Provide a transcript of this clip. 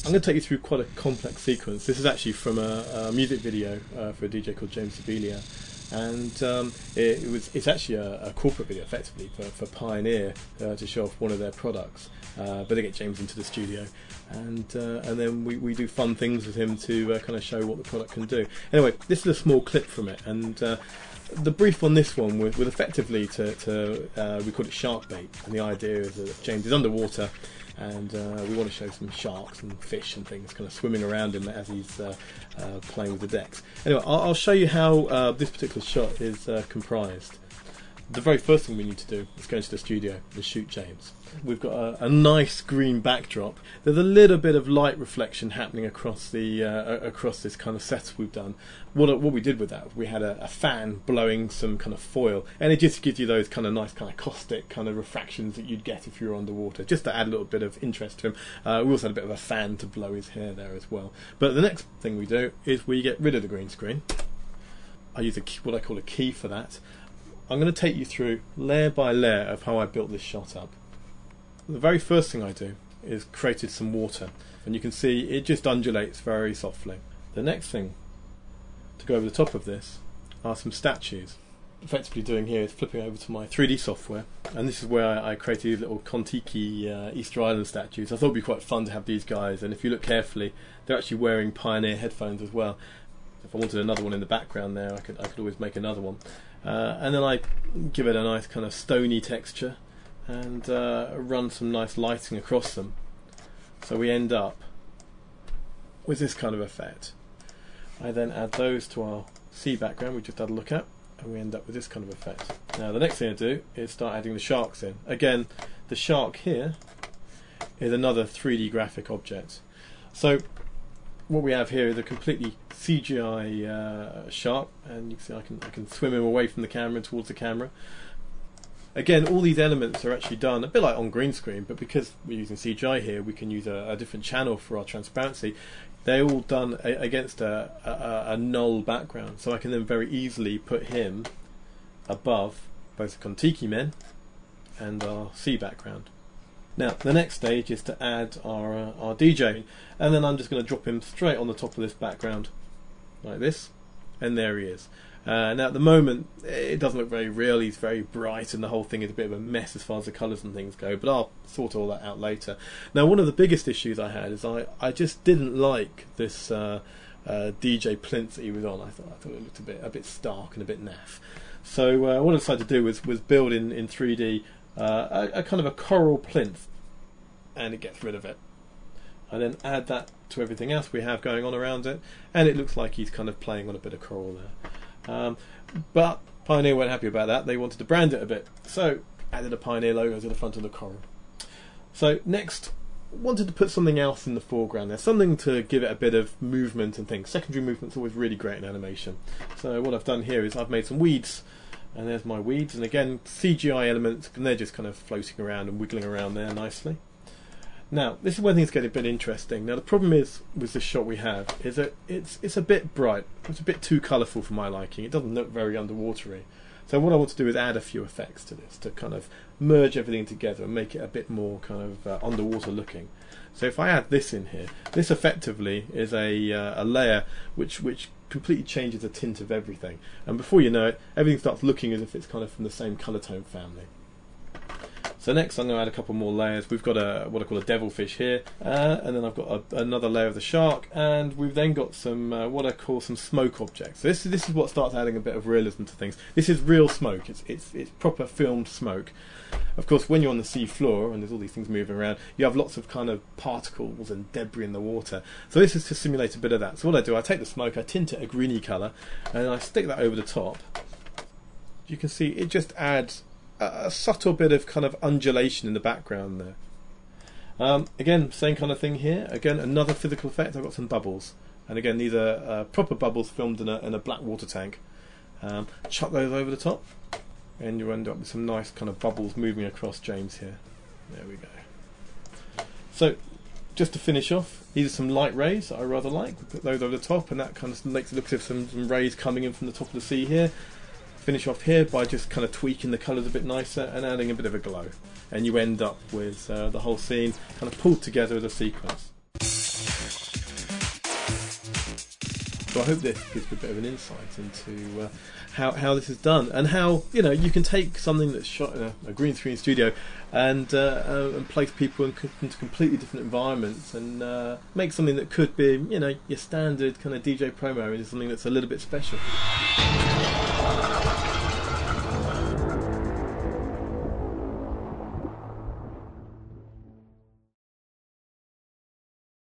I'm going to take you through quite a complex sequence. This is actually from a music video for a DJ called James Sibilia, and it's actually a corporate video, effectively, for Pioneer to show off one of their products. But they get James into the studio, and then we do fun things with him to kind of show what the product can do. Anyway, this is a small clip from it, and the brief on this one was effectively we called it Sharkbait, and the idea is that James is underwater, and we want to show some sharks and fish and things kind of swimming around him as he's playing with the decks. Anyway, I'll show you how this particular shot is comprised. The very first thing we need to do is go into the studio and shoot James. We've got a nice green backdrop. There's a little bit of light reflection happening across the across this kind of setup we've done. What we did with that, we had a fan blowing some kind of foil, and it just gives you those kind of nice kind of caustic kind of refractions that you'd get if you were underwater, just to add a little bit of interest to him. We also had a bit of a fan to blow his hair there as well. But the next thing we do is we get rid of the green screen. I use what I call a key for that. I'm going to take you through layer by layer of how I built this shot up. The very first thing I do is created some water, and you can see it just undulates very softly. The next thing to go over the top of this are some statues. Effectively doing here is flipping over to my 3D software, and this is where I created these little Kon-Tiki Easter Island statues. I thought it would be quite fun to have these guys, and if you look carefully, they're actually wearing Pioneer headphones as well. If I wanted another one in the background there, I could always make another one. And then I give it a nice kind of stony texture and run some nice lighting across them. So we end up with this kind of effect. I then add those to our sea background we just had a look at, and we end up with this kind of effect. Now the next thing I do is start adding the sharks in. Again, the shark here is another 3D graphic object. So what we have here is a completely CGI shark, and you can see I can swim him away from the camera and towards the camera. Again, all these elements are actually done a bit like on green screen, but because we're using CGI here, we can use a different channel for our transparency. They're all done against a null background, so I can then very easily put him above both the Kon-Tiki men and our sea background. Now the next stage is to add our DJ, and then I'm just going to drop him straight on the top of this background like this, and there he is. Now at the moment it doesn't look very real, he's very bright and the whole thing is a bit of a mess as far as the colours and things go, but I'll sort all that out later. Now one of the biggest issues I had is I just didn't like this DJ plinth that he was on. I thought it looked a bit stark and a bit naff. So what I decided to do was build in 3D a kind of a coral plinth, and it gets rid of it. I then add that to everything else we have going on around it, and it looks like he's kind of playing on a bit of coral there. But Pioneer weren't happy about that. They wanted to brand it a bit, so added a Pioneer logo to the front of the coral. So next, wanted to put something else in the foreground there, something to give it a bit of movement and things. Secondary movement's always really great in animation. So what I've done here is I've made some weeds, and there's my weeds, and again CGI elements, and they're just kind of floating around and wiggling around there nicely. Now this is where things get a bit interesting. Now the problem is with this shot we have is that it's a bit bright, it's a bit too colourful for my liking. It doesn't look very underwatery. So what I want to do is add a few effects to this to kind of merge everything together and make it a bit more kind of underwater looking. So if I add this in here, this effectively is a layer which completely changes the tint of everything, and before you know it, everything starts looking as if it's kind of from the same colour tone family. So next I'm going to add a couple more layers. We've got what I call a devilfish here, and then I've got another layer of the shark, and we've then got some what I call some smoke objects. So this is what starts adding a bit of realism to things. This is real smoke. It's proper filmed smoke. Of course, when you're on the sea floor and there's all these things moving around, you have lots of kind of particles and debris in the water. So this is to simulate a bit of that. So what I do, I take the smoke, I tint it a greeny colour, and I stick that over the top. You can see it just adds a subtle bit of kind of undulation in the background there. Again, same kind of thing here. Again, another physical effect. I've got some bubbles, and again these are proper bubbles filmed in a black water tank. Chuck those over the top, and you end up with some nice kind of bubbles moving across James here. There we go. So just to finish off, these are some light rays that I rather like. We put those over the top, and that kind of makes it look as if some rays coming in from the top of the sea here. Finish off here by just kind of tweaking the colours a bit nicer and adding a bit of a glow, and you end up with the whole scene kind of pulled together as a sequence. So I hope this gives you a bit of an insight into how this is done, and how you can take something that's shot in a green screen studio and place people into completely different environments, and make something that could be your standard kind of DJ promo into something that's a little bit special.